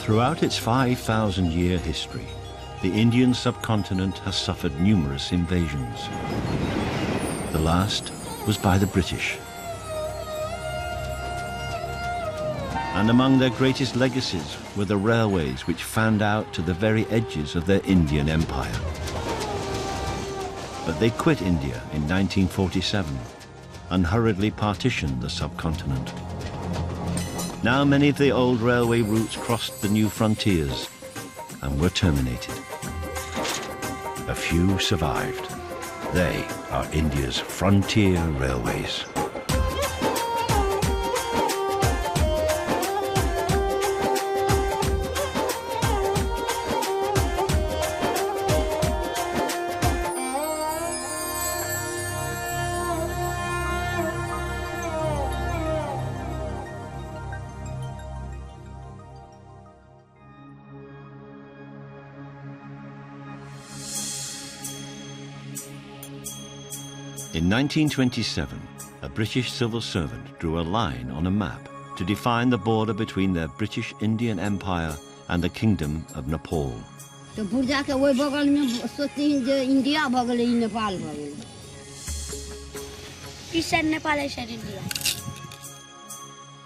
Throughout its 5,000-year history, the Indian subcontinent has suffered numerous invasions. The last was by the British. And among their greatest legacies were the railways which fanned out to the very edges of their Indian empire. But they quit India in 1947 and hurriedly partitioned the subcontinent. Now many of the old railway routes crossed the new frontiers and were terminated. A few survived. They are India's frontier railways. In 1927, a British civil servant drew a line on a map to define the border between their British Indian Empire and the Kingdom of Nepal.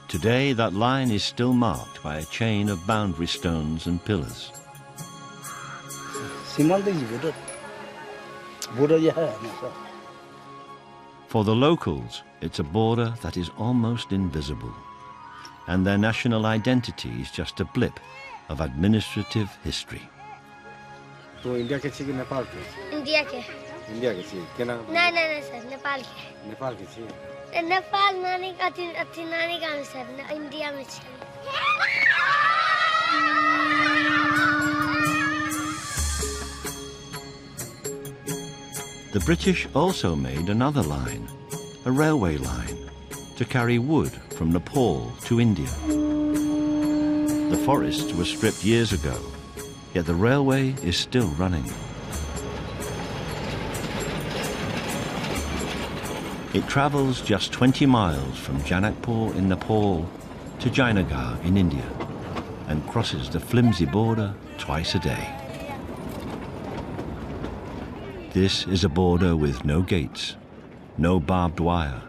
Today, that line is still marked by a chain of boundary stones and pillars. For the locals, it's a border that is almost invisible, and their national identity is just a blip of administrative history. तो India के छी कि नेपाल के? India के। India के छी, क्या नाम? नहीं सर, नेपाल के। नेपाल के छी? नेपाल नानी का अति नानी का सर, इंडिया में छी। The British also made another line, a railway line, to carry wood from Nepal to India. The forests were stripped years ago, yet the railway is still running. It travels just 20 miles from Janakpur in Nepal to Jainagar in India and crosses the flimsy border twice a day. This is a border with no gates, no barbed wire,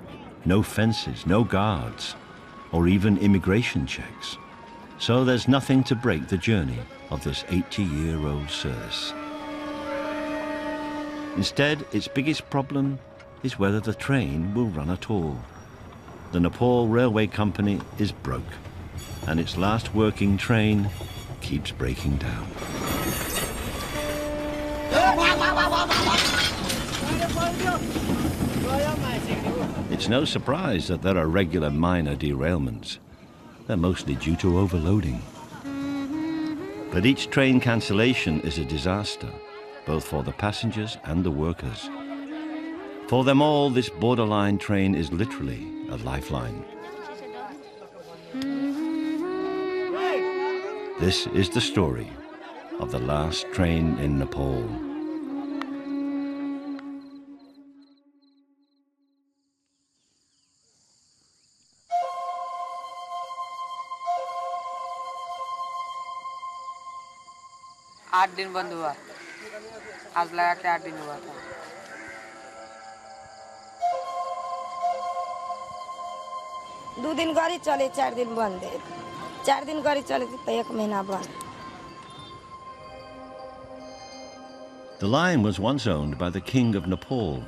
no fences, no guards, or even immigration checks. So there's nothing to break the journey of this 80-year-old service. Instead, its biggest problem is whether the train will run at all. The Nepal Railway Company is broke, and its last working train keeps breaking down. It's no surprise that there are regular minor derailments. They're mostly due to overloading. But each train cancellation is a disaster, both for the passengers and the workers. For them all, this borderline train is literally a lifeline. This is the story of the last train in Nepal. आठ दिन बंद हुआ, आज लगा के 8 दिन हुआ था। दो दिन गाड़ी चले, 4 दिन बंद है। 4 दिन गाड़ी चले तो 1 महीना बंद। The line was once owned by the King of Nepal,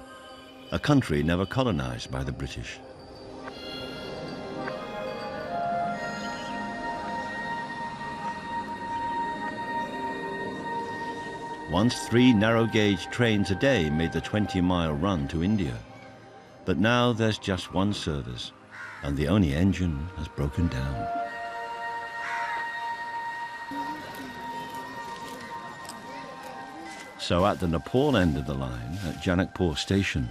a country never colonized by the British. Once 3 narrow-gauge trains a day made the 20-mile run to India. But now there's just one service, and the only engine has broken down. So at the Nepal end of the line, at Janakpur station,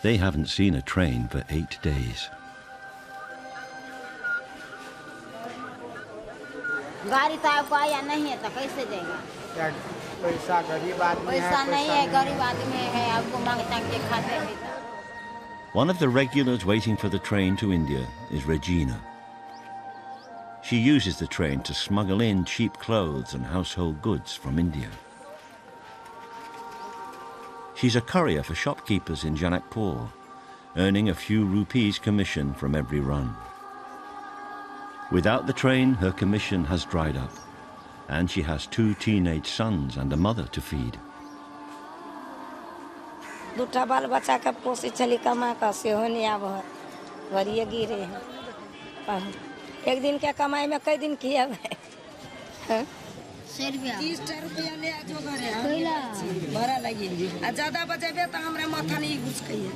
they haven't seen a train for 8 days. गाड़ी तो आपको आया नहीं है तो कैसे देगा? पैसा गरीब आदमी है, पैसा नहीं है, गरीब आदमी है, आपको मांग तांग के खाते हैं। One of the regulars waiting for the train to India is Regina. She uses the train to smuggle in cheap clothes and household goods from India. She's a courier for shopkeepers in Janakpur, earning a few rupees commission from every run. Without the train, her commission has dried up, and she has 2 teenage sons and a mother to feed. दूटा बाल बच्चा के पोसी चली कमा का से होने आब घरिए गिरे हैं एक दिन के कमाई में कई दिन किया है 30 रुपया ले आ जो घरे भरा लगी आ ज्यादा बचेबे त हमरा माथा नहीं घुसकइए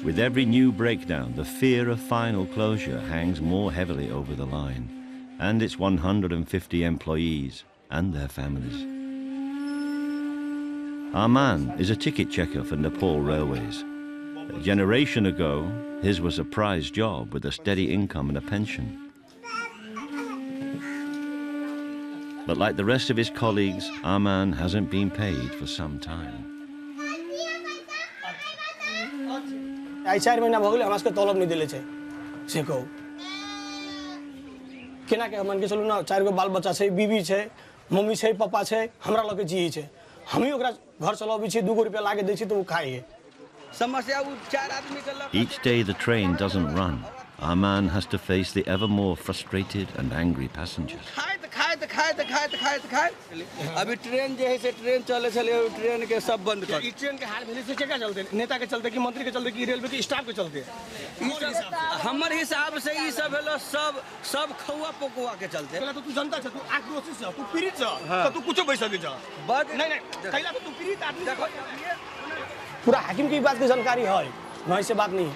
With every new breakdown, the fear of final closure hangs more heavily over the line and its 150 employees and their families. Arman is a ticket checker for Nepal Railways. A generation ago, his was a prize job with a steady income and a pension. But like the rest of his colleagues, Arman hasn't been paid for some time. आई 4 महीना भ गेलै हमरा सबके तलब नहीं देले छै से कहू केना के मन के चलू ना 4 गो बाल बच्चा छै बीबी छै मम्मी छै पापा छै हमरा लगे जी छै हम ही ओकरा घर चलाबै छी 2 गो रुपया लागे दै छी त वो खाए समस्या उ 4 आदमी के लग Each day the train doesn't run, Arman has to face the ever more frustrated and angry passengers. खाए अभी ट्रेन जे है से ट्रेन चले चले ट्रेन के सब बंद कर ई ट्रेन के हाल भेले से केका चलते नेता के चलते कि मंत्री के चलते कि रेलवे के स्टाफ के चलते हमर हिसाब से ई सब भेलो सब खौआ पोकुआ के चलते पहले तो तू जनता छ तू आक्रोशित छ तू पीड़ित छ त तू कुछो बैस सके छ बट नहीं पहले तो तू पीड़ित आदमी देखो पूरा हाकिम की बात की जानकारी है नहीं से बात नहीं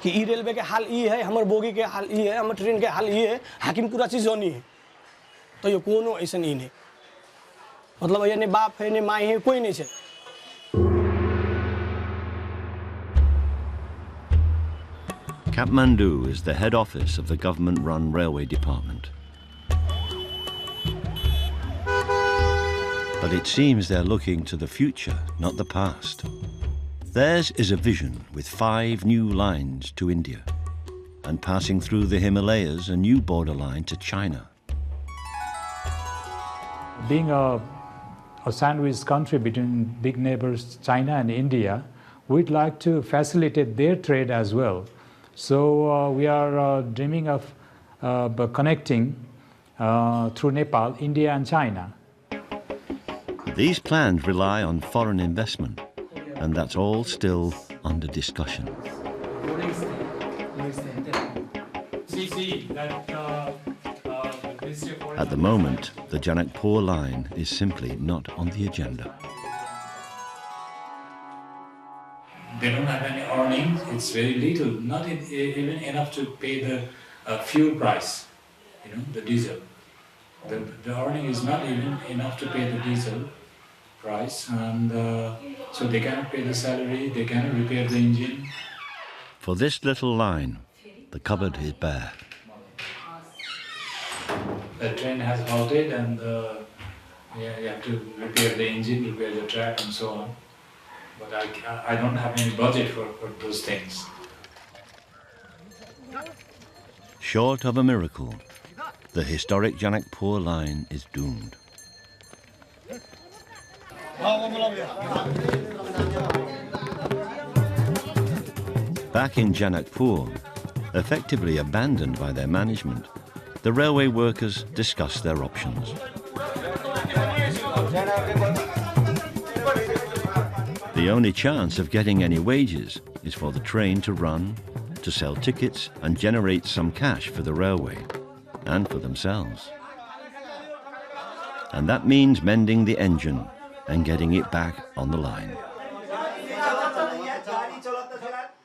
कि ई रेलवे के हाल ई है हमर बोगी के हाल ई है हमर ट्रेन के हाल ई है हाकिम पूरा चीज जानी है तो ये कोनो ऐसा नहीं है मतलब ये ने बाप है ने माई है कोई नहीं है Kathmandu is the head office of the government-run railway department. But it seems they're looking to the future, not the past. Theirs is a vision with 5 new lines to India, and passing through the Himalayas, a new borderline to China. Being a sandwich country between big neighbors China and India, we'd like to facilitate their trade as well. So we are dreaming of connecting through Nepal, India and China. These plans rely on foreign investment, and that's all still under discussion. At the moment, the Janakpur line is simply not on the agenda. They don't have any earnings. It's very little, not even enough to pay the fuel price, the diesel. The earning is not even enough to pay the diesel price, and so they cannot pay the salary, they cannot repair the engine. For this little line, the cupboard is bare. The train has halted, and you have to repair the engine, repair the track, and so on. But I don't have any budget for those things. Short of a miracle, the historic Janakpur line is doomed. Back in Janakpur, effectively abandoned by their management, the railway workers discuss their options. The only chance of getting any wages is for the train to run, to sell tickets and generate some cash for the railway and for themselves. And that means mending the engine and getting it back on the line.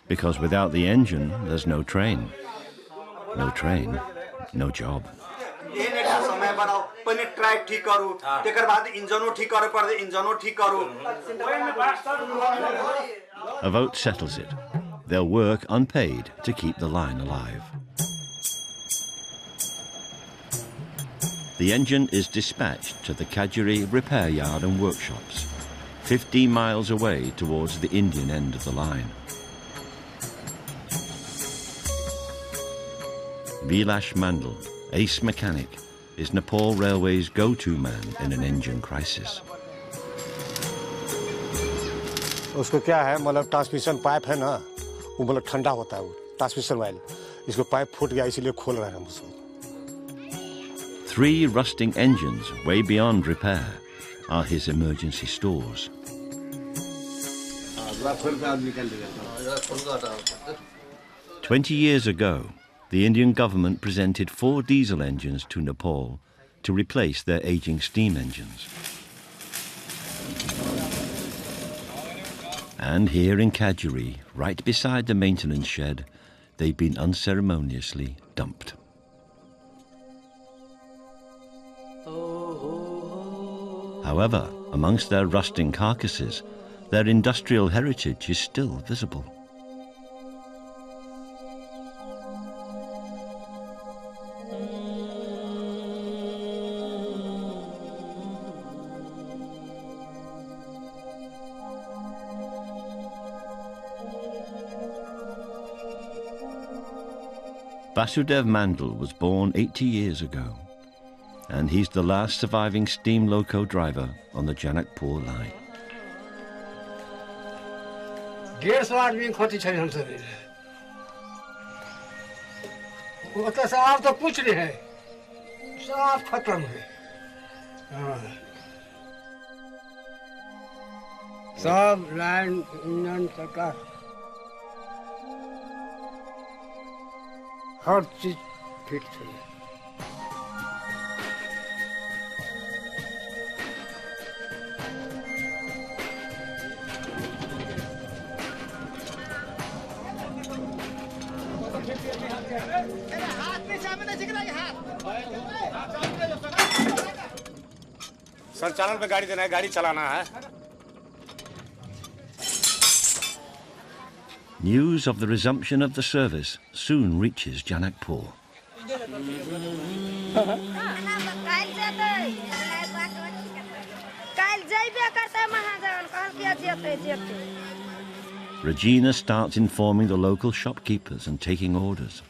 Because without the engine, there's no train. No train, no job. A vote settles it. They'll work unpaid to keep the line alive. The engine is dispatched to the Kajuri repair yard and workshops, 15 miles away towards the Indian end of the line. Vilash Mandal, ace mechanic, is Nepal Railway's go-to man in an engine crisis. उसको क्या है मतलब transmission pipe है ना वो मतलब ठंडा होता है वो ट्रांसमिशन वाइल इसको पाइप फूट गया इसीलिए खोल रहे हैं हम उसको 3 rusting engines way beyond repair are his emergency stores. 20 years ago, the Indian government presented 4 diesel engines to Nepal to replace their aging steam engines. And here in Kadjuri, right beside the maintenance shed, they've been unceremoniously dumped. However, amongst their rusting carcasses, their industrial heritage is still visible. Vasudev Mandal was born 80 years ago, and he's the last surviving steam loco driver on the Janakpur line. 150 आदमी खोती छे हमसे वो तो साफ तो कुछ नहीं है साफ खत्म है सब लाइन इंजन चक्का हर चीज फिट है संचालन पे गाड़ी देना है गाड़ी चलाना है News of the resumption of the service soon reaches Janakpur. Regina starts informing the local shopkeepers and taking orders.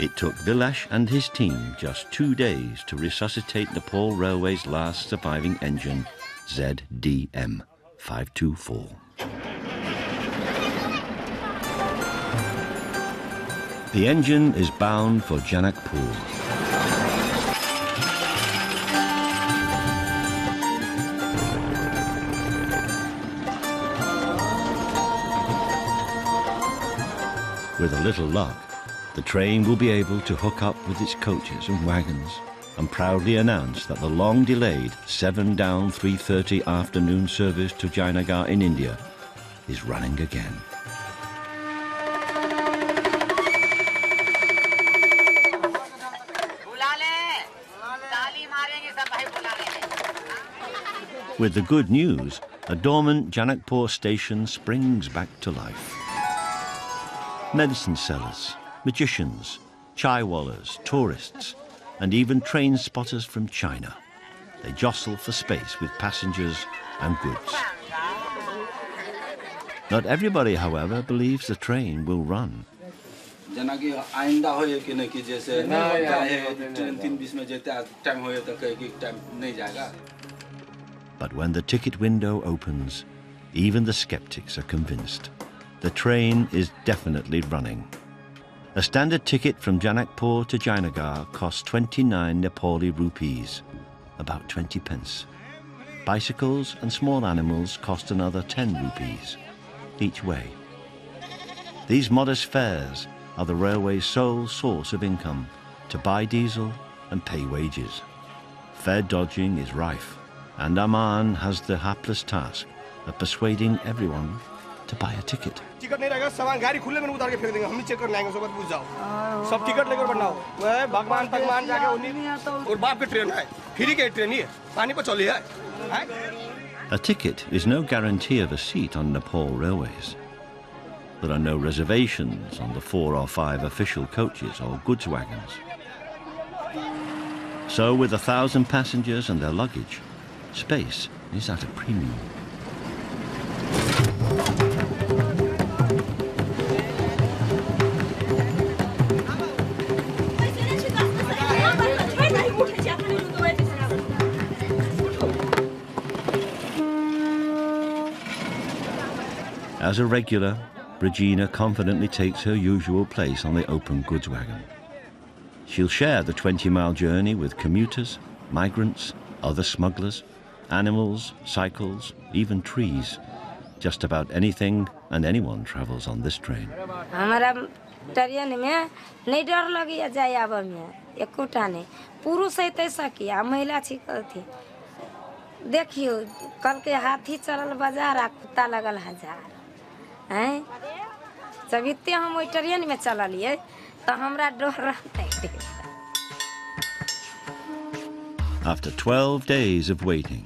It took Vilash and his team just 2 days to resuscitate Nepal Railway's last surviving engine, ZDM 524. The engine is bound for Janakpur. With a little luck, the train will be able to hook up with its coaches and wagons and proudly announce that the long-delayed 7 down 3:30 afternoon service to Jainagar in India is running again. With the good news, a dormant Janakpur station springs back to life. Medicine sellers, magicians, chaiwallahs, tourists, and even train spotters from China. They jostle for space with passengers and goods. Not everybody, however, believes the train will run. But when the ticket window opens, even the skeptics are convinced. The train is definitely running. A standard ticket from Janakpur to Jainagar costs 29 Nepali rupees, about 20 pence. Bicycles and small animals cost another 10 rupees, each way. These modest fares are the railway's sole source of income to buy diesel and pay wages. Fare dodging is rife, and Aman has the hapless task of persuading everyone to buy a ticket. Ticket नहीं रहेगा सामान गाड़ी खुले में उतार के फेंक देंगे हम ही चेक कर लाएंगे सब पूछ जाओ सब टिकट लेकर बनाओ मैं भगवान भगवान जाके उन्हीं और बाप के ट्रेन है फ्री के ट्रेन ही है पानी पर चली है A ticket is no guarantee of a seat on Nepal Railways. There are no reservations on the 4 or 5 official coaches or goods wagons. So with 1,000 passengers and their luggage, space is at a premium. As a regular, Regina confidently takes her usual place on the open goods wagon. She'll share the 20-mile journey with commuters, migrants, other smugglers, animals, cycles, even trees. Just about anything and anyone travels on this train. हमारा train में नहीं डर लगी जाए आब में एकोटा नहीं पुरुष है तैसा किया महिला छिकल थी देखियो कल के हाथी चलल बाजार आ कुत्ता लगल हजार हैं जब इतने हम ओई ट्रेन में चललिए तो हमरा डर रहते After 12 days of waiting,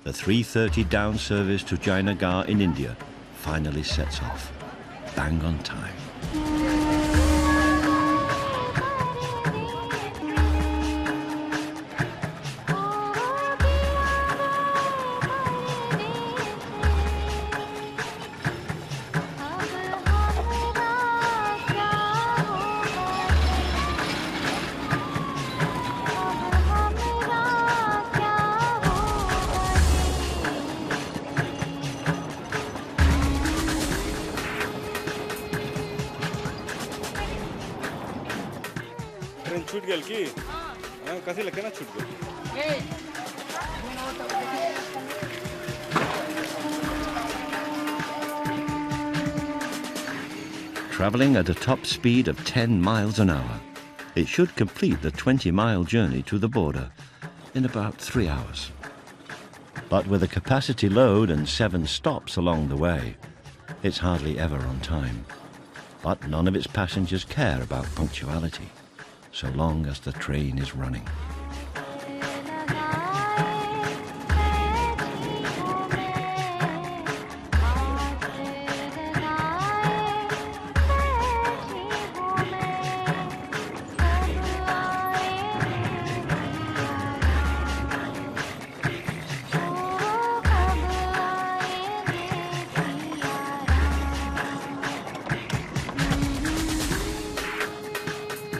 the 3:30 down service to Jainagar in India finally sets off, bang on time. छूट गेल की कथी लगे ना छूट गेल Traveling at a top speed of 10 miles an hour, it should complete the 20-mile journey to the border in about 3 hours. But with a capacity load and 7 stops along the way, it's hardly ever on time. But none of its passengers care about punctuality, so long as the train is running.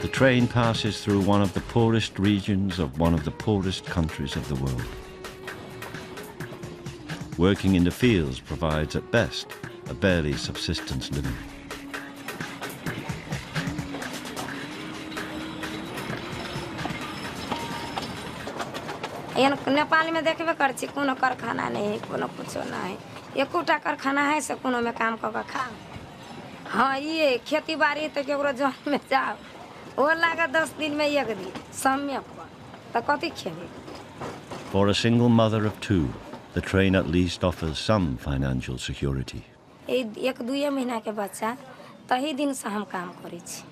The train passes through one of the poorest regions of one of the poorest countries of the world. Working in the fields provides at best a barely subsistence living. Nepal में देखबे कर छी कोनो कारखाना नहीं कोनो कुछ नहीं एकोटा कारखाना है से कोनो में काम क खा हां ये खेती बाड़ी त केकरो जन में जाओ वो लागा 10 दिन में एक दिन समय त कथि खेबे. For a single mother of 2, the train at least offers some financial security. एक 2 महीना के बच्चा तही दिन से हम काम करै छी.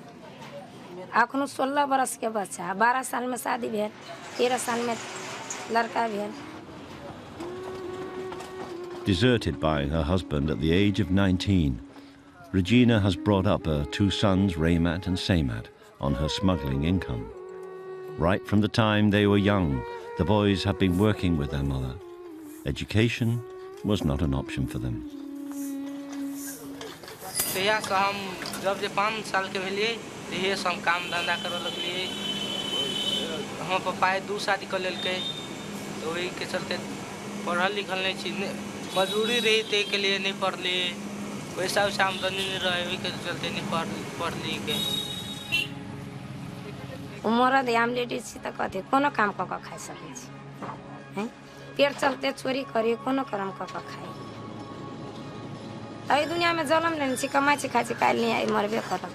अखनो 16 बरस के बच्चा 12 साल में शादी भेल 13 साल में लड़का भेल. Deserted by her husband at the age of 19, Regina has brought up her 2 sons, Raymat and Saymat, on her smuggling income. Right from the time they were young, the boys have been working with their mother. Education was not an option for them. हम जब 5 साल के भेलिए ये सब काम धंधा करे लगलिए. हम पापा 2 शादी कर लेलके तो वही के चलते पढ़ल लिखल नहीं छी मजदूरी रही ते के लिए नहीं पढ़ली वैसा आमदनी नहीं रहे वही के चलते नहीं पढ़ ली के. उमर दे हम लेडीज छी त कथि कोनो काम क खाइ सकै छी हैं पेट चलते चोरी करी कोनो कर्म क खाइ. एई दुनिया में जन्म लेने छी कमाइ छी खाइ छी काल नहीं मरबे करब.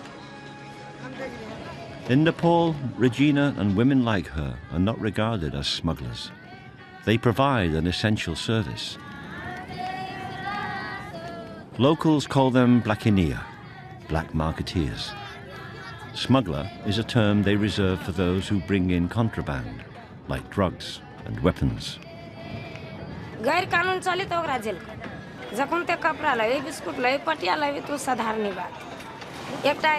In Nepal, Regina and women like her are not regarded as smugglers. They provide an essential service. Locals call them blakinia, black marketeers. Smuggler is a term they reserve for those who bring in contraband, like drugs and weapons. गैर कानून चले तो ओकरा jail जखन ते कपड़ा लगे biscuit लगे पटिया लगे तो साधारण बात. एकटा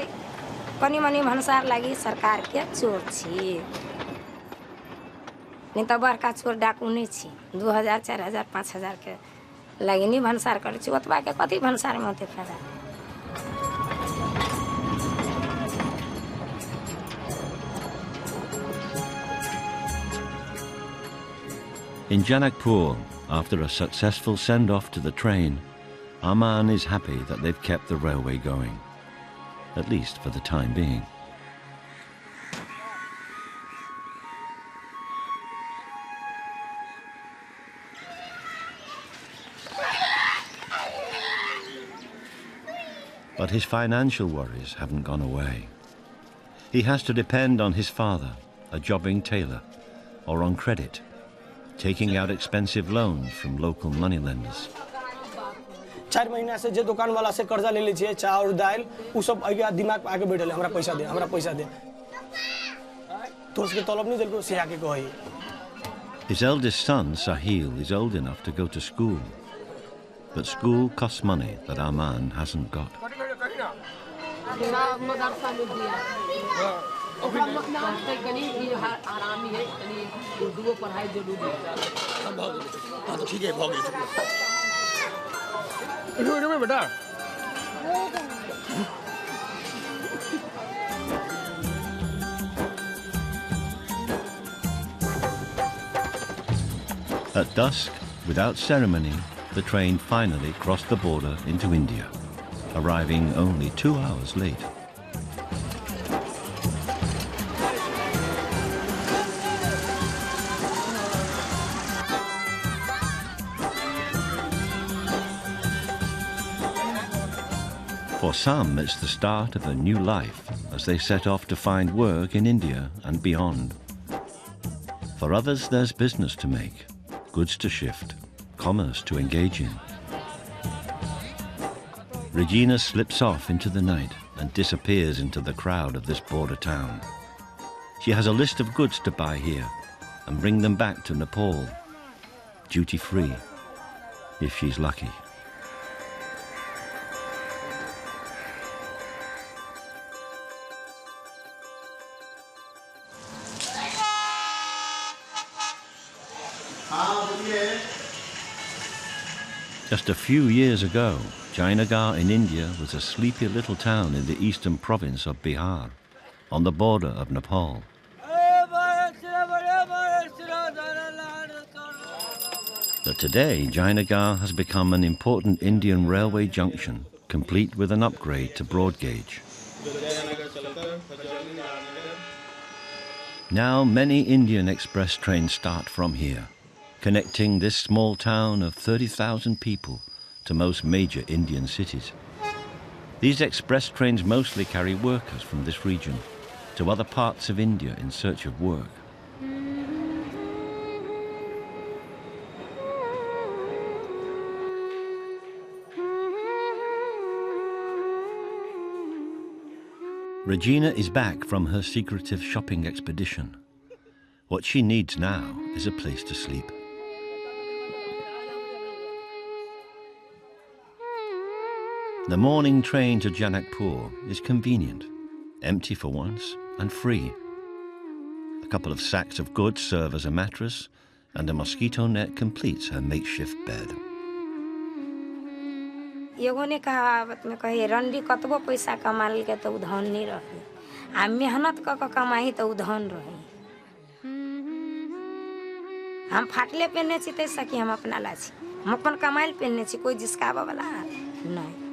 कनी मनी भंसार लागी सरकार के चोर छी नहीं तो बड़का चोर डाकू नहीं छी. 2000 4000 5000 के लागी नहीं भंसार करे छी ओतबा के कथि भंसार में होते फायदा. In Janakpur, after a successful send-off to the train, Aman is happy that they've kept the railway going, at least for the time being. But his financial worries haven't gone away. He has to depend on his father, a jobbing tailor, or on credit, taking out expensive loans from local moneylenders. 4 महीना से जे दुकान वाला से कर्जा ले लीजिए चाउर दाल उ सब आगे दिमाग आगे बैठले हमरा पैसा दे तो उसके तलब नहीं दिल को से आके कही. His eldest son, Sahil, is old enough to go to school. But school costs money that Aman hasn't got. At dusk, without ceremony, the train finally crossed the border into India, arriving only 2 hours late. For some, it's the start of a new life as they set off to find work in India and beyond. For others, there's business to make, goods to shift, commerce to engage in. Regina slips off into the night and disappears into the crowd of this border town. She has a list of goods to buy here and bring them back to Nepal, duty-free, if she's lucky. Just a few years ago, Jainagar in India was a sleepy little town in the eastern province of Bihar, on the border of Nepal. But today, Jainagar has become an important Indian railway junction, complete with an upgrade to broad gauge. Now many Indian express trains start from here, connecting this small town of 30,000 people to most major Indian cities. These express trains mostly carry workers from this region to other parts of India in search of work. Regina is back from her secretive shopping expedition. What she needs now is a place to sleep. The morning train to Janakpur is convenient, empty for once and free. A couple of sacks of goods serve as a mattress, and a mosquito net completes her makeshift bed. एगो ने कहावत में कहे रंडी कतबो पैसा कमा के तो उधन नहीं रहे आ मेहनत क कमाही तो उधन रहे हम फाटले पहनने छी तैसा कि हम अपना ला छी हम अपन कमाइल पहनने छी कोई जिसकावा वाला नहीं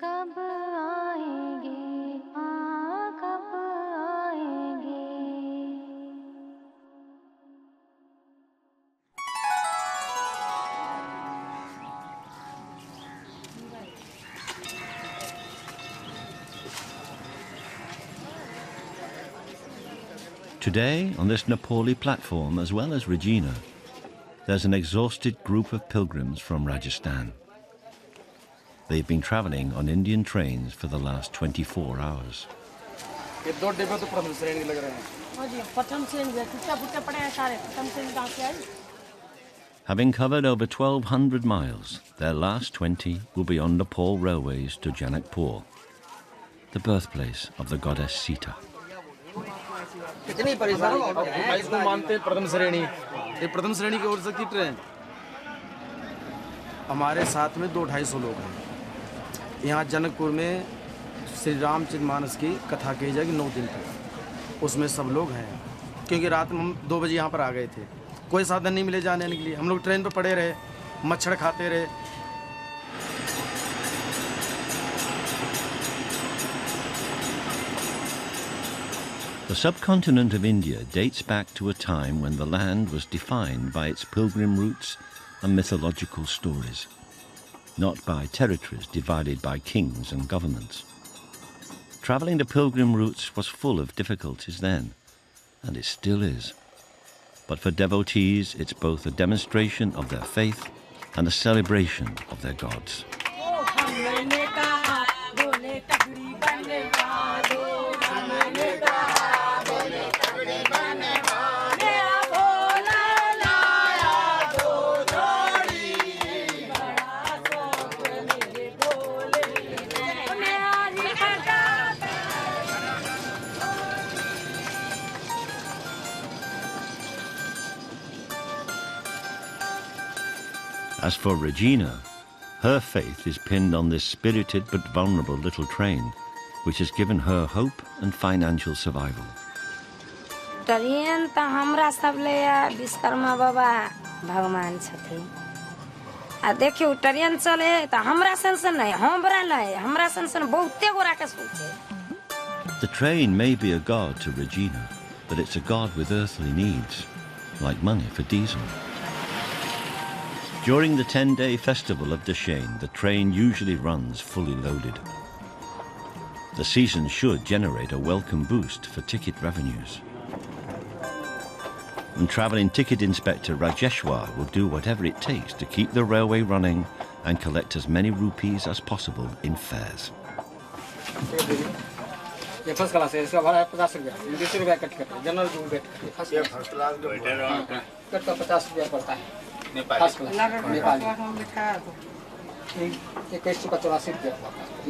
कब आएंगे कब आएंगे Today, on this Nepali platform, as well as Regina, there's an exhausted group of pilgrims from Rajasthan. They've been traveling on Indian trains for the last 24 hours. Having covered over 1,200 miles, their last 20 will be on Nepal railways to Janakpur, the birthplace of the goddess Sita. कितनी परेशानी इसको मानते प्रथम श्रेणी ये प्रथम श्रेणी की ओर से की ट्रेन हमारे साथ में 200-250 लोग हैं यहाँ जनकपुर में श्री रामचरितमानस की कथा की जाएगी 9 दिन तक उसमें सब लोग हैं क्योंकि रात में हम 2 बजे यहाँ पर आ गए थे कोई साधन नहीं मिले जाने के लिए हम लोग ट्रेन पर पड़े रहे मच्छर खाते रहे। The subcontinent of India dates back to a time when the land was defined by its pilgrim routes and mythological stories, not by territories divided by kings and governments. Travelling the pilgrim routes was full of difficulties then, and it still is. But for devotees, it's both a demonstration of their faith and a celebration of their gods. As for Regina, her faith is pinned on this spirited but vulnerable little train, which has given her hope and financial survival. Train तो हमरा सब ले विश्वकर्मा बाबा भगवान छथिन। आ देखियो train चले तो हमरा सन नहीं, हमरा नहीं, हमरा सन बहुते गोरा के सोचे। The train may be a god to Regina, but it's a god with earthly needs, like money for diesel. During the 10-day festival of Dashain, the train usually runs fully loaded. The season should generate a welcome boost for ticket revenues. And travelling ticket inspector Rajeshwar will do whatever it takes to keep the railway running and collect as many rupees as possible in fares. ये first class है, इसका भाड़ा है 50 रुपया, 20 रुपया cut करता है, general room bed first class cut का 50 रुपया पड़ता है, फर्स्ट क्लास नेपाली 21 का 84 रुपया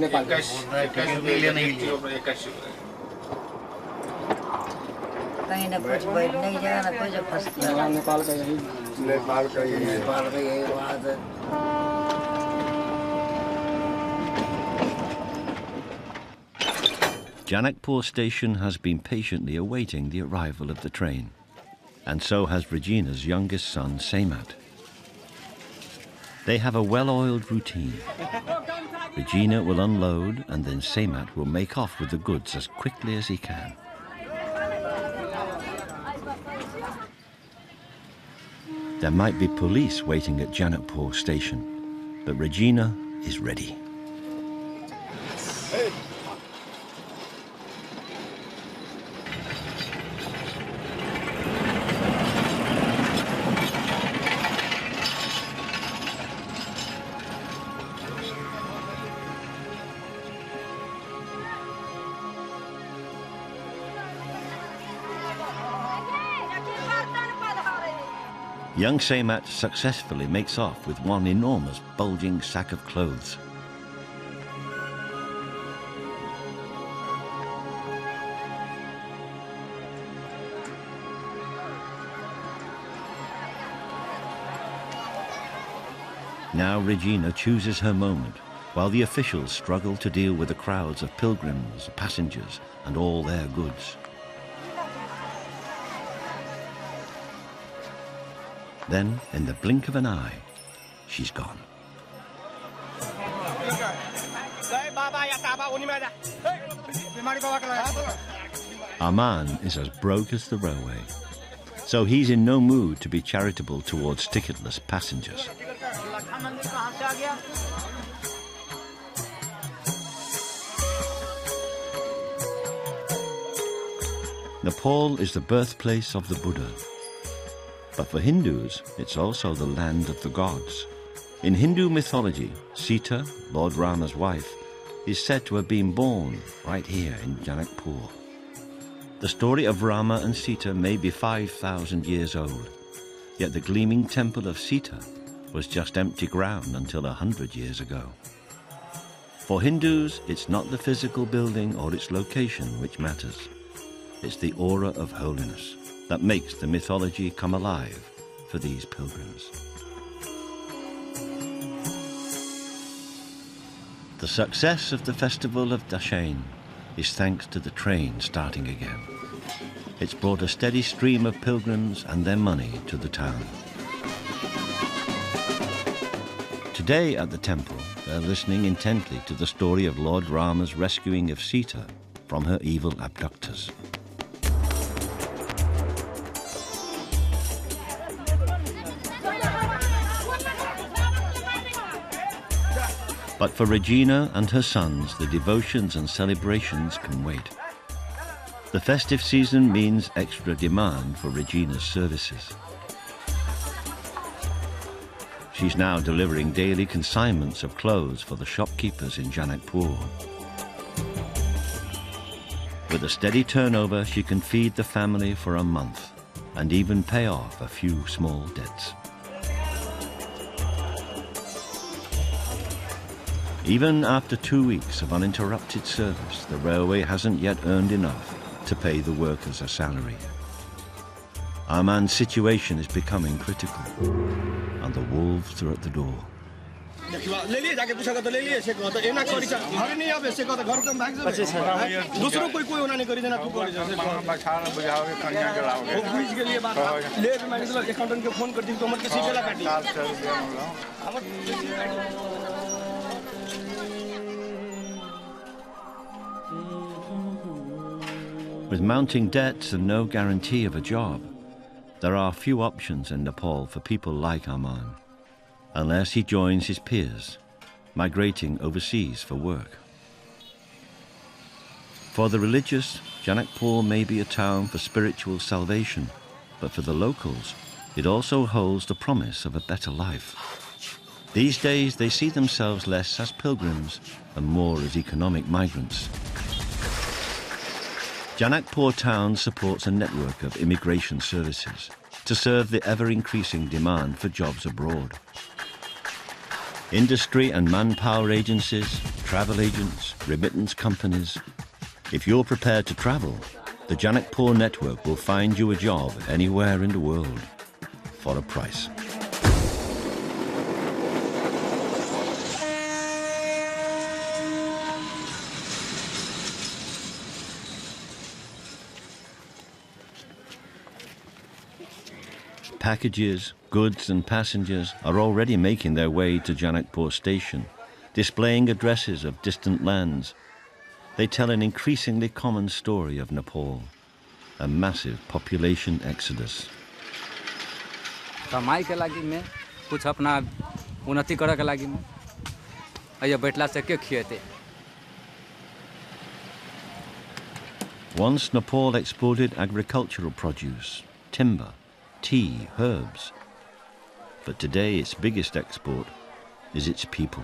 नेपाली 21 मिलियन नहीं लिया। कहीं ना कुछ बैठ नहीं जाएगा ना कुछ फंस गया। नेपाल का यही बात है। Janakpur station has been patiently awaiting the arrival of the train, and so has Regina's youngest son, Semat. They have a well-oiled routine. Regina will unload, and then Semat will make off with the goods as quickly as he can. There might be police waiting at Janakpur station, but Regina is ready. Young Semat successfully makes off with one enormous bulging sack of clothes. Now Regina chooses her moment, while the officials struggle to deal with the crowds of pilgrims, passengers, and all their goods. Then, in the blink of an eye, she's gone. Aman is as broke as the railway, so he's in no mood to be charitable towards ticketless passengers. Nepal is the birthplace of the Buddha. But for Hindus, it's also the land of the gods. In Hindu mythology, Sita, Lord Rama's wife, is said to have been born right here in Janakpur. The story of Rama and Sita may be 5,000 years old, yet the gleaming temple of Sita was just empty ground until 100 years ago. For Hindus, it's not the physical building or its location which matters. It's the aura of holiness that makes the mythology come alive for these pilgrims. The success of the festival of Dashain is thanks to the train starting again. It's brought a steady stream of pilgrims and their money to the town. Today at the temple, they're listening intently to the story of Lord Rama's rescuing of Sita from her evil abductors. But for Regina and her sons, the devotions and celebrations can wait. The festive season means extra demand for Regina's services. She's now delivering daily consignments of clothes for the shopkeepers in Janakpur. With a steady turnover, she can feed the family for a month and even pay off a few small debts. Even after 2 weeks of uninterrupted service, the railway hasn't yet earned enough to pay the workers a salary. Arman's situation is becoming critical, and the wolves are at the door. With mounting debts and no guarantee of a job, there are few options in Nepal for people like Arman, unless he joins his peers, migrating overseas for work. For the religious, Janakpur may be a town for spiritual salvation, but for the locals, it also holds the promise of a better life. These days, they see themselves less as pilgrims and more as economic migrants. Janakpur town supports a network of immigration services to serve the ever-increasing demand for jobs abroad. Industry and manpower agencies, travel agents, remittance companies. If you're prepared to travel, the Janakpur network will find you a job anywhere in the world for a price. Packages, goods and passengers are already making their way to Janakpur station, displaying addresses of distant lands. They tell an increasingly common story of Nepal, a massive population exodus. कमाई के लागि में कुछ अपना उन्नति करे के लागि में अय बैठला से के खिएते. Once Nepal exported agricultural produce, timber, tea, herbs. But today its biggest export is its people.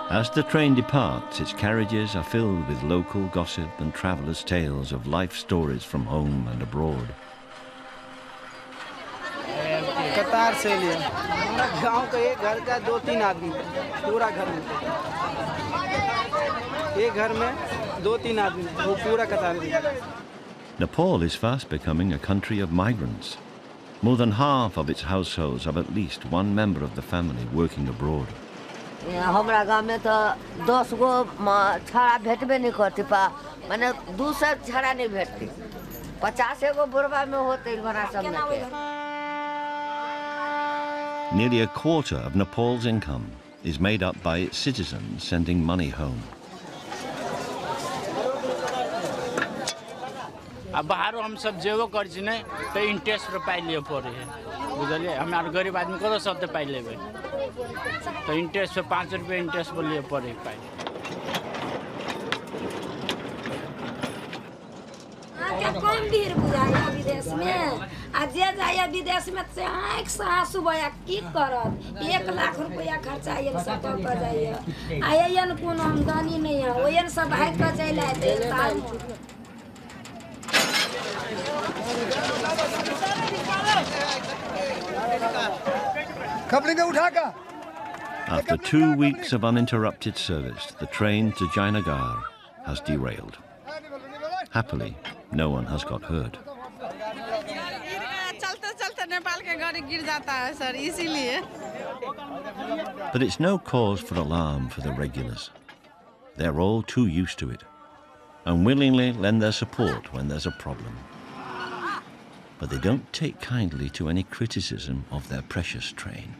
As the train departs, its carriages are filled with local gossip and travellers' tales of life stories from home and abroad. कतार से लिए गांव का एक घर का 2-3 आदमी पूरा घर में एक घर में 2-3 आदमी वो पूरा कतार में. Nepal is fast becoming a country of migrants. More than half of its households have at least one member of the family working abroad. हमारा गांव में तो 10 गो छाड़ा भेटबे नहीं करती माने 200 छाड़ा नहीं भेटती 50 गो बुरबा में होते घोड़ा सब में. Nearly a quarter of Nepal's income is made up by its citizens sending money home. अब बाहर हम सब जेबो कर छी ने तो इंटरेस्ट पे पाई लिए पड़े है बुझलिए हमार गरीब आदमी को तो सब पाई लेबे तो इंटरेस्ट पे 5 रुपए इंटरेस्ट पे लिए पड़े पाई. कौन भीड़ बुझाया विदेश में आ जे जाया विदेश में से आंख से आंसू बया की करत 1 लाख रुपया खर्चा ये सब कर जाइए आयन कोनो आमदनी नहीं है ओयन सब भाग के चल आते साल. After 2 weeks of uninterrupted service, the train to Jainagar has derailed. Happily, no one has got hurt. साल के गाड़ी गिर जाता है सर, इसीलिए। But it's no cause for alarm for the regulars. They're all too used to it and willingly lend their support when there's a problem. But they don't take kindly to any criticism of their precious train.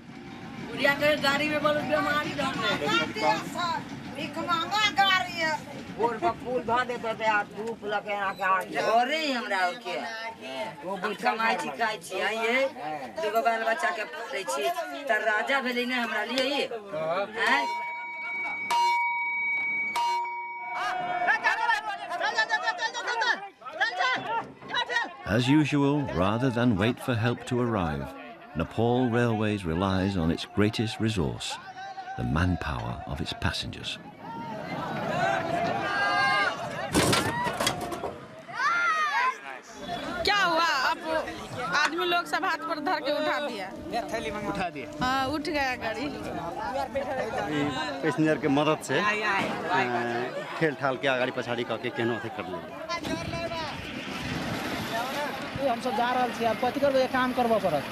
As usual, rather than wait for help to arrive, Nepal Railways relies on its greatest resource, the manpower of its passengers. क्या हुआ? अब आदमी लोग सब हाथ पर धर के उठा दिया। उठा दिया। हाँ, उठ गया गाड़ी। पैसेंजर के मदद से ठेल ठाल के आगाड़ी पछाड़ी करके केनो थे कर ले। हम सब जा रहल छी, अब कथि करबै, काम करबो पड़त।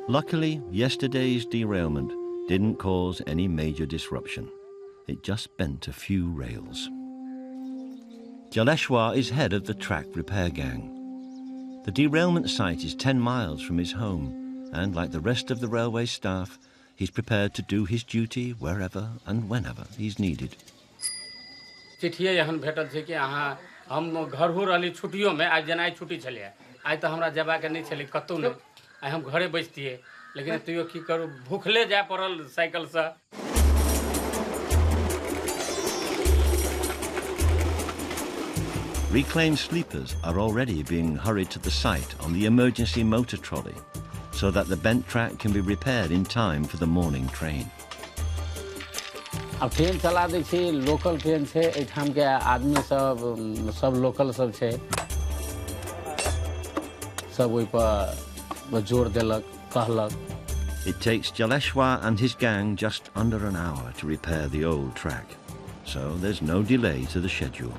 Luckily, yesterday's derailment didn't cause any major disruption. It just bent a few rails. Jaleshwar is head of the track repair gang. The derailment site is 10 miles from his home, and like the rest of the railway staff, he's prepared to do his duty wherever and whenever he's needed. चिट्ठिए यहाँ भेटल छै कि अहाँ हम घर हो रही छुट्टियों में आज जेना छुट्टी छलिए आज तो हमरा जेबा के नहीं छले कतौ नहीं आई हम घरे बैठतिए लेकिन तैयो की करू भूखले जाय पड़ल साइकिल से Reclaimed sleepers are already being hurried to the site on the emergency motor trolley so that the bent track can be repaired in time for the morning train. अब ट्रेन चला दै छी लोकल ट्रेन छै एठाम के आदमी सब local सब छै सब ओइ पर जोर देलक कहलक. It takes Jaleshwar and his gang just under an hour to repair the old track, so there's no delay to the schedule.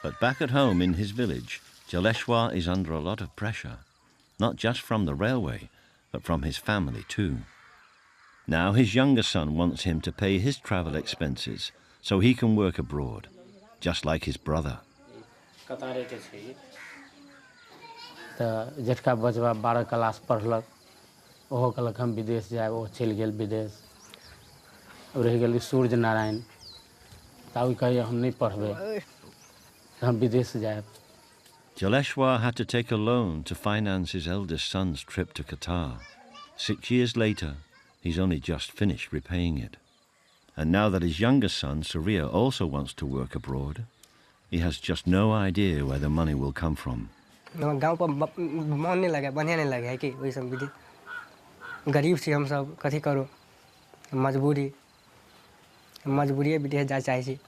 But back at home in his village, Jaleshwar is under a lot of pressure, not just from the railway, but from his family too. Now his younger son wants him to pay his travel expenses so he can work abroad, just like his brother. जेठका बचवा 12 class पढ़लक ओहो कहलक हम विदेश जाए ओ चलि गेल विदेश रहि गेल सूर्य नारायण ताऊ कहिए हम नहीं पढ़बे हम विदेश जाए. Jaleshwar had to take a loan to finance his eldest son's trip to Qatar. 6 years later, he's only just finished repaying it. And now that his younger son, Surya, also wants to work abroad, he has just no idea where the money will come from. गांव पर मन नहीं लगे बढ़िया नहीं लगे है कि वही सब विधि गरीब छी हम सब कथी करो मजबूरी विदेश जा चाहे छी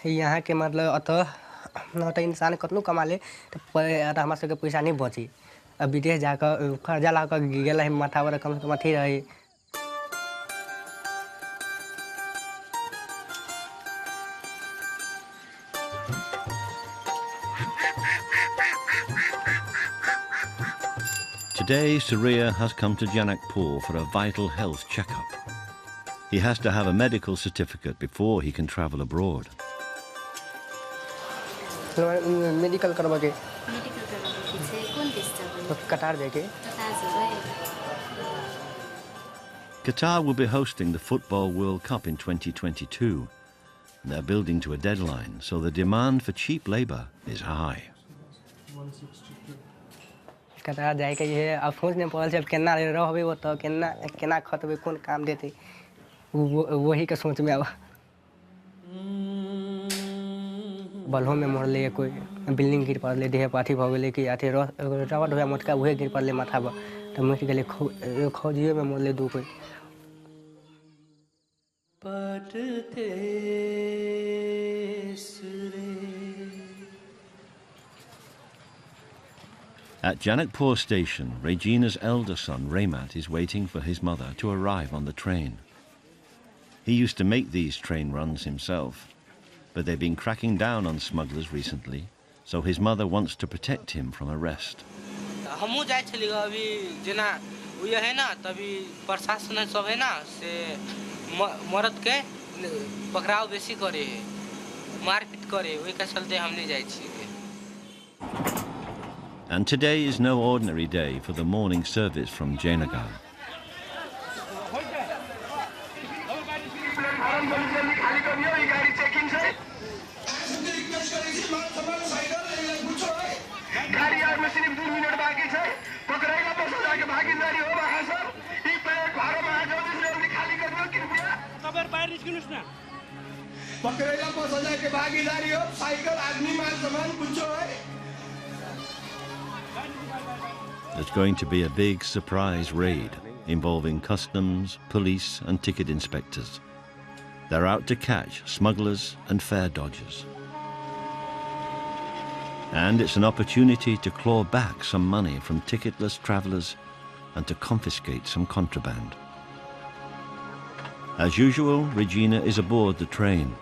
यहाँ के मतलब अत इंसान कतनो कमा ले तो हमरा सबके पैसा नहीं बची अब विदेश जाकर कर्जा ला कर गेल है माथा पर कम से कम अथी रही. Today, Surya has come to Janakpur for a vital health checkup. He has to have a medical certificate before he can travel abroad. Medical करवा के कतार देके. Qatar will be hosting the Football World Cup in 2022. They're building to a deadline, so the demand for cheap labour is high. कतार जाए के ये अब सोच नहीं पड़ल जब केना रहबे वो तो केना खतबे कौन काम देते वही के सोच में आवा. बल्हो में मरले कोई बिल्डिंग गिर पड़ले देह पाथी भ गेले कि अथी रबड़ हुआ मोटका उहे गिर पड़ले माथा पर तो मर गेले खौजिए में मरले दू कोई At Janakpur station, Regina's elder son, Raymat, is waiting for his mother to arrive on the train. He used to make these train runs himself, but they've been cracking down on smugglers recently, so his mother wants to protect him from arrest. हमू जाए छली अभी जना ये है ना तभी प्रशासन सब है ना से मरद के पकड़ाव बेसी करे है मारपीट करे वही का चलते हम नहीं जाए छी. And today is no ordinary day for the morning service from Jainagar. There's going to be a big surprise raid involving customs, police and ticket inspectors. They're out to catch smugglers and fare dodgers. And it's an opportunity to claw back some money from ticketless travellers and to confiscate some contraband. As usual, Regina is aboard the train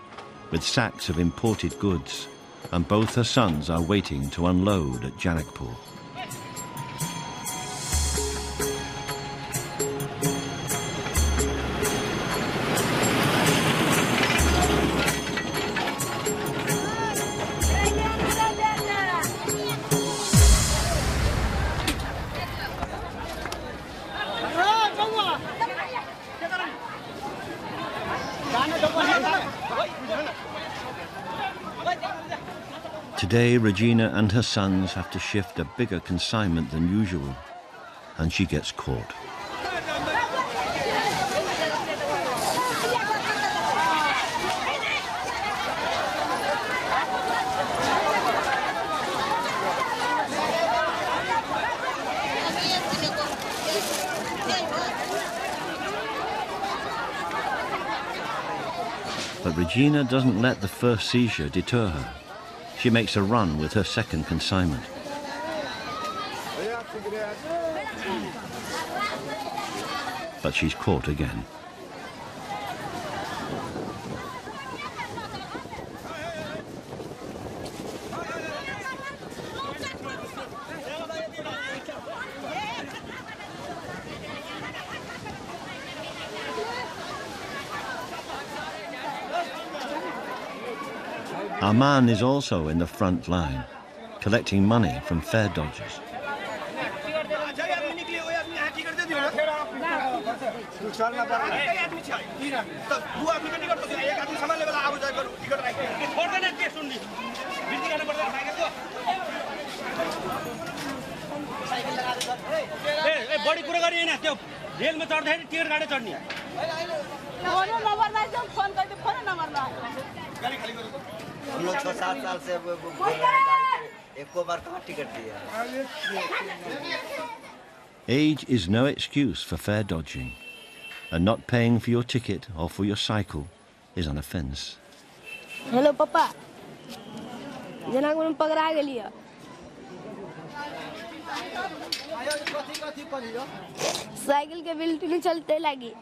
with sacks of imported goods, and both her sons are waiting to unload at Janakpur. Today, Regina and her sons have to shift a bigger consignment than usual, and she gets caught. But Regina doesn't let the first seizure deter her. She makes a run with her second consignment. But she's caught again. Aman is also in the front line, collecting money from fare dodgers. हम लोग 6-7 साल से बोल रहे हैं एक बार कहाँ ticket दिया. Age is no excuse for fare dodging, and not paying for your ticket or for your cycle is an offence. Hello, Papa. Janakpur में पकड़ा गेलिए. साइकिल के बिल नहीं चलते लगी.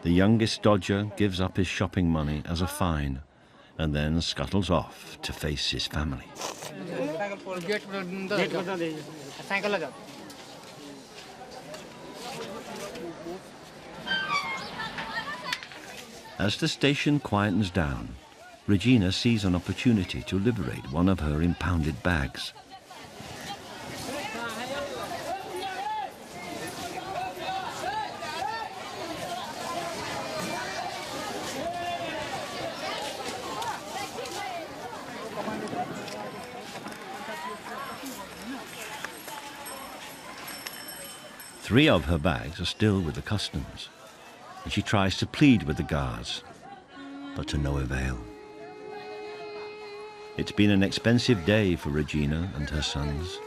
The youngest dodger gives up his shopping money as a fine and then scuttles off to face his family. As the station quietens down, Regina sees an opportunity to liberate one of her impounded bags. Three of her bags are still with the customs, and she tries to plead with the guards, but to no avail. It's been an expensive day for Regina and her sons.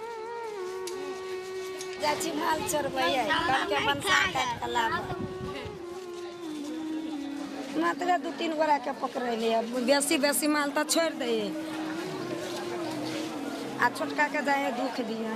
मात्र 2-3 गोरा के पकड़ लिया बेसी माल तो छोड़ दे आ छोटका के जाए दुख दिया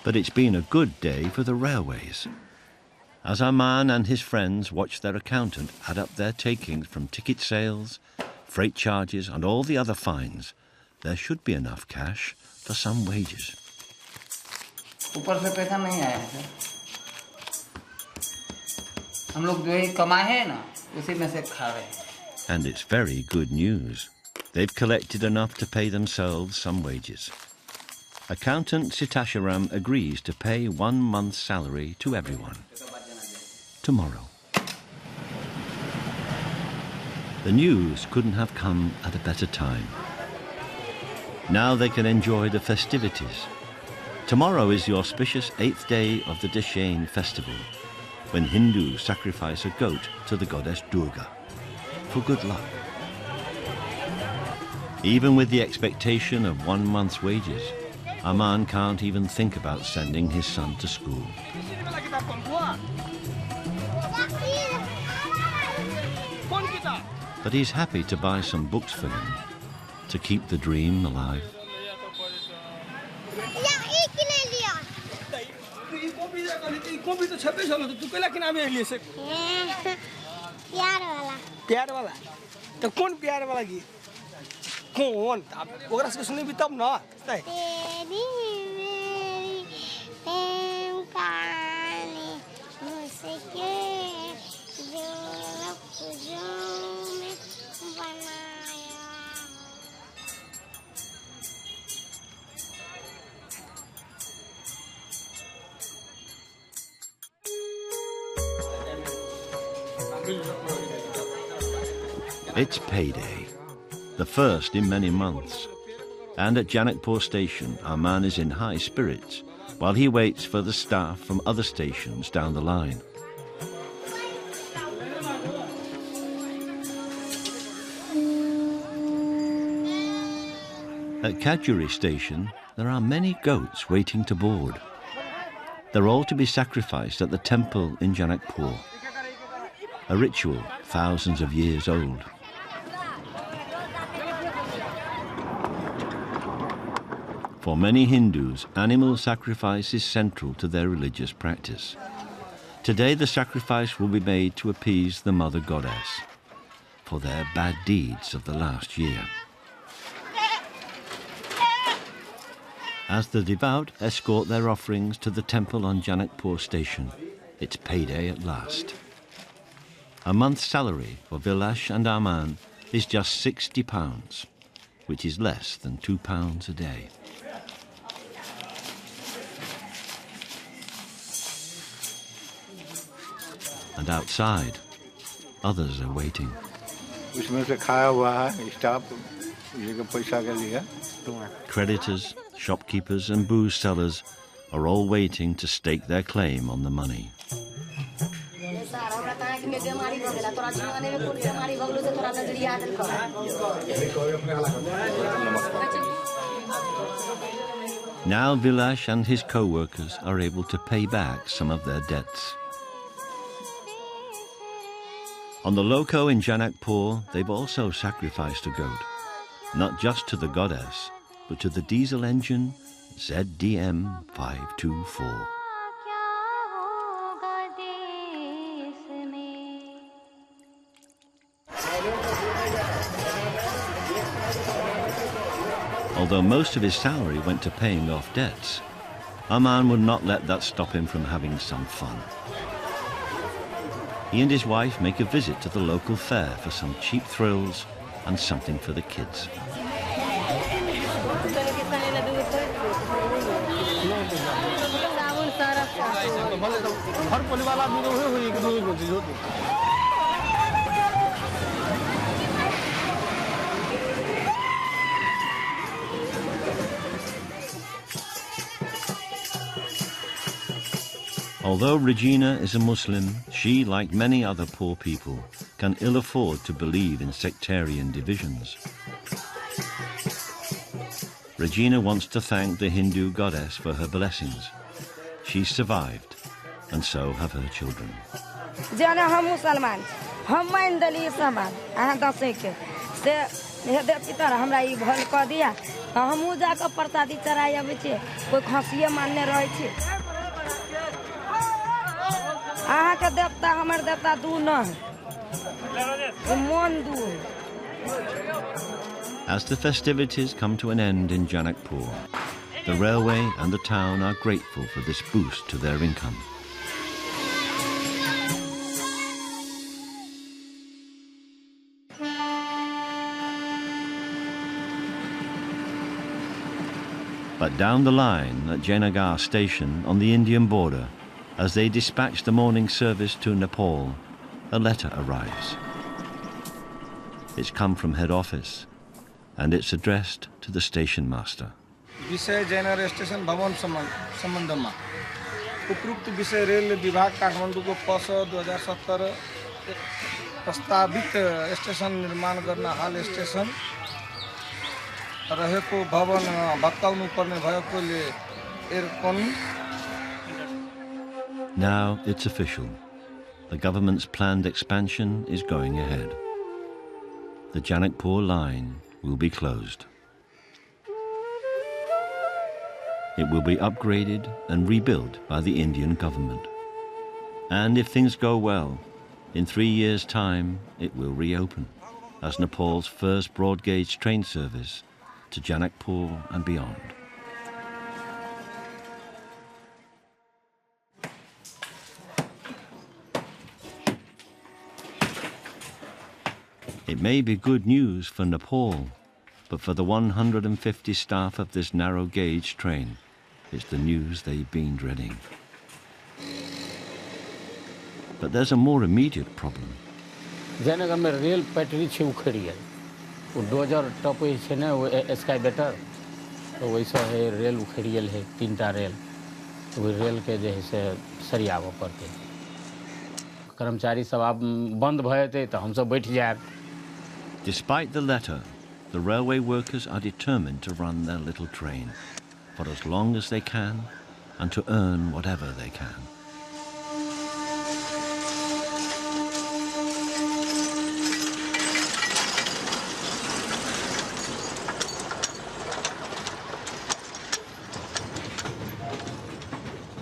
But it's been a good day for the railways. As Arman and his friends watch their accountant add up their takings from ticket sales, freight charges and all the other fines, there should be enough cash for some wages. ऊपर से पैसा नहीं आया है हम लोग जो ही कमाए हैं ना उसी में से खा रहे हैं And it's very good news. They've collected enough to pay themselves some wages. Accountant Sitasharam agrees to pay 1 month's salary to everyone. Tomorrow. The news couldn't have come at a better time. Now they can enjoy the festivities. Tomorrow is the auspicious 8th day of the Dashain festival, when Hindus sacrifice a goat to the goddess Durga for good luck. Even with the expectation of 1 month's wages, Arman can't even think about sending his son to school. But he's happy to buy some books for him to keep the dream alive. प्यार वाला तो कौन प्यार वाला गीत कौन आप ओकरा से सुनी भी तब ना तेरी मेरी प्रेम कहानी मुझसे जो लफ्ज़ों में बनाया It's payday, the first in many months. And at Janakpur station, Arman is in high spirits while he waits for the staff from other stations down the line. At Kajuri station, there are many goats waiting to board. They're all to be sacrificed at the temple in Janakpur, a ritual thousands of years old. For many Hindus, animal sacrifice is central to their religious practice. Today the sacrifice will be made to appease the Mother Goddess for their bad deeds of the last year. As the devout escort their offerings to the temple on Janakpur station, it's payday at last. A month's salary for Vilash and Arman is just £60, which is less than £2 a day. And outside, others are waiting. Creditors, shopkeepers and booze sellers are all waiting to stake their claim on the money. Now Vilash and his co-workers are able to pay back some of their debts. On the loco in Janakpur, they've also sacrificed a goat, not just to the goddess, but to the diesel engine ZDM 524. Although most of his salary went to paying off debts, Arman would not let that stop him from having some fun. He and his wife make a visit to the local fair for some cheap thrills and something for the kids. Although Regina is a Muslim, she, like many other poor people, can ill afford to believe in sectarian divisions. Regina wants to thank the Hindu goddess for her blessings. She's survived, and so have her children. जाना हम मुसलमान हम मान दली समान अहाँ दसै के से हे पितर हमरा ई भल क दिया हमहू जाके प्रसादी चढ़ाई आबै छै कोई खसिए मानने रहै छै अहाँ के देवता हमर देवता दू न मन दू. As the festivities come to an end in Janakpur, the railway and the town are grateful for this boost to their income. But down the line at Jainagar station on the Indian border, as they dispatch the morning service to Nepal, a letter arrives. It's come from head office, and it's addressed to the station master. विषय Jaynagar station भवन सम्बन्धमा उपयुक्त विषय rail विभाग काठमाडौँ को पस 2017 प्रस्तावित station निर्माण गर्न हाल स्टेशन रहेको भवन भत्काउनु पर्ने भएकोले एयरकन. Now it's official. The government's planned expansion is going ahead. The Janakpur line will be closed. It will be upgraded and rebuilt by the Indian government. And if things go well, in 3 years' time it will reopen as Nepal's first broad-gauge train service to Janakpur and beyond. It may be good news for Nepal, but for the 150 staff of this narrow-gauge train, it's the news they've been dreading. But there's a more immediate problem. Jaynagar में rail पटरी छे उखड़ गया वो dozer टप है ना वो excavator तो वैसा है रेल उखड़ गया है 3टा रेल तो वो रेल के जो है से सरियाव पड़ते कर्मचारी सब आप बंद भए थे तो हम सब बैठ जाए. Despite the letter, the railway workers are determined to run their little train for as long as they can and to earn whatever they can.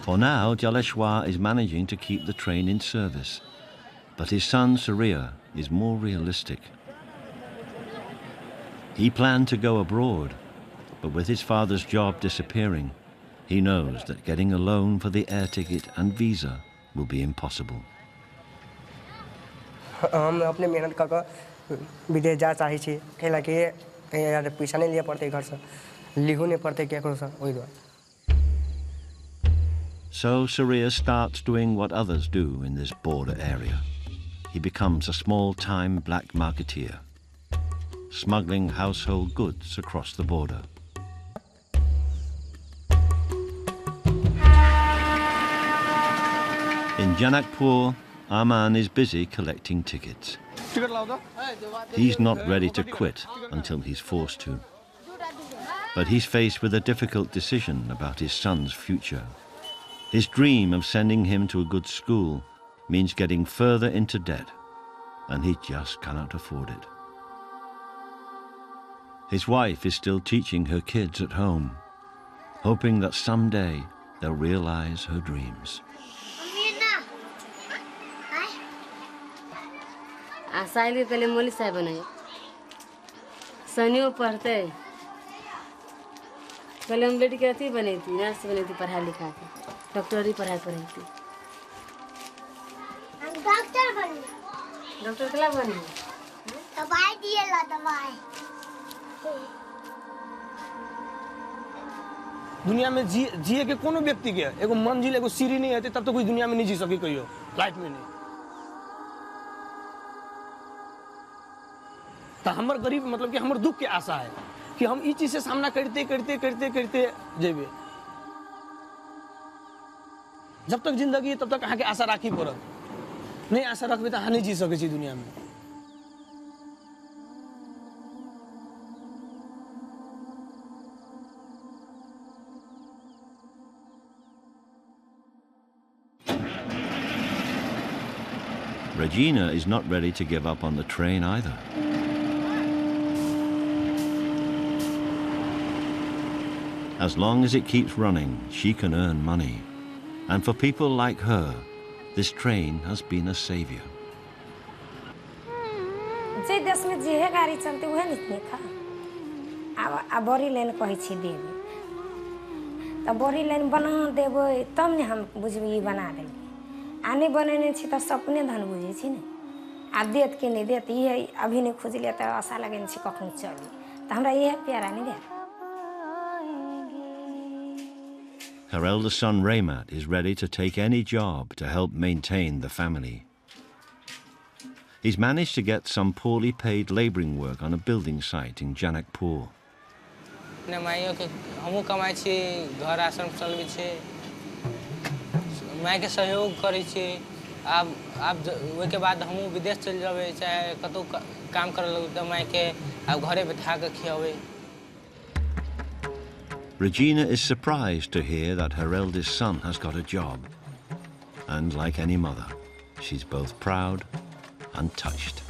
For now, Jaleshwar is managing to keep the train in service, but his son Surya is more realistic. He planned to go abroad, but with his father's job disappearing, he knows that getting a loan for the air ticket and visa will be impossible. हम अपने मेहनत करके विदेश जा चाहे छी कैला कि यार पैसा नहीं लिया पड़ते घर से लिखो नहीं पड़ते क्या करो सर वही द्वारा. So Surya starts doing what others do in this border area. He becomes a small-time black marketeer, smuggling household goods across the border. In Janakpur, Aman is busy collecting tickets. He's not ready to quit until he's forced to. But he's faced with a difficult decision about his son's future. His dream of sending him to a good school means getting further into debt, and he just cannot afford it. His wife is still teaching her kids at home, hoping that someday they'll realize her dreams. साइली पहले मोली साहब बनाए सनियों पढ़ते पहले हम बेटी के अथी बनी थी नर्स बनी थी पढ़ा लिखा के डॉक्टरी पढ़ाई पढ़ी थी डॉक्टर बनी डॉक्टर कला बनी दवाई दिए ला दवाई दुनिया में जिए के कोनो व्यक्ति के एगो मंजिल एगो सीढ़ी नहीं है तब तो कोई दुनिया में नहीं जी सके कहियो लाइफ में नहीं. तो हमर गरीब मतलब कि हमर दुख के आशा है कि हम ई चीज से सामना करते करते करते करते जेबे जब तक जिंदगी तब तक अहाँके आशा राखी पड़त नहीं आशा रखबै तऽ अहाँ नहीं जी सकै छी दुनिया में Regina is not ready to give up on the train either. As long as it keeps running, she can earn money. And for people like her, this train has been a savior. जे देश में जे है गाड़ी चलते वह नहीं खा अब बड़ी लाइन कहे छी देबे तब बड़ी लाइन बना देबे तब ने हम बुझबे ई बना देबे आने बनेने छी त सपने धन बुझे छी ने आ देत के नहीं देत ई अभी नहीं खोज लिया त आशा लगेने छी कखन चली त हमरा ये प्यारा नहीं दे Her eldest son Raymat is ready to take any job to help maintain the family. He's managed to get some poorly paid labouring work on a building site in Janakpur. माइयो के हमू कमाई छी घर आश्रम चलबे छी माय के सहयोग करै छी अब ओइ के बाद हमू विदेश चल जाबे चाहे कतो काम करे लगबे त माय के अब घरे बैठा के खियाबे Regina is surprised to hear that her eldest son has got a job. And like any mother, she's both proud and touched.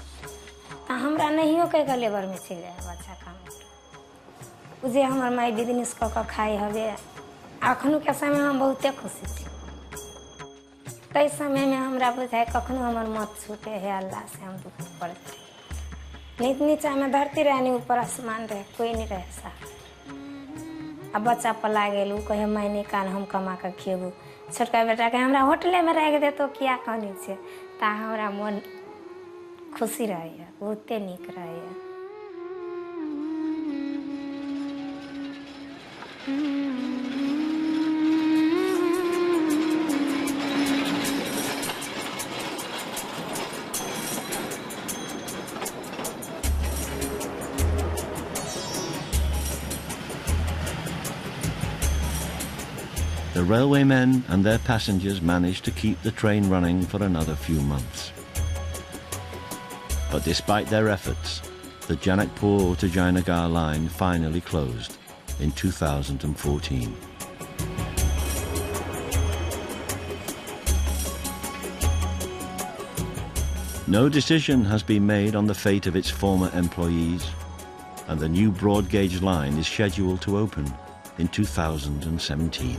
हमरा नहीं के लेबर में चल जाए बच्चा काम उजे हमर माय बिजनेस क के खाई हवे अखनो के समय हम बहुते खुशी छी तै समय में हमरा बुझाय कखनो हमर मत छूटे है अल्लाह से हम दुख पड़ते नीचे में धरती रहनी ऊपर आसमान रहे कोई नहीं रहे सा अब बच्चा पला गेल उ कहे महीने काल हम कमा के खेबू छोटका बेटा के हमरा होटले में रह दे तो क्या कहनी छे ता हमरा मन खुशी रहे बहुते नीक रहे The railwaymen and their passengers managed to keep the train running for another few months. But despite their efforts, the Janakpur to Jainagar line finally closed in 2014. No decision has been made on the fate of its former employees, and the new broad gauge line is scheduled to open in 2017.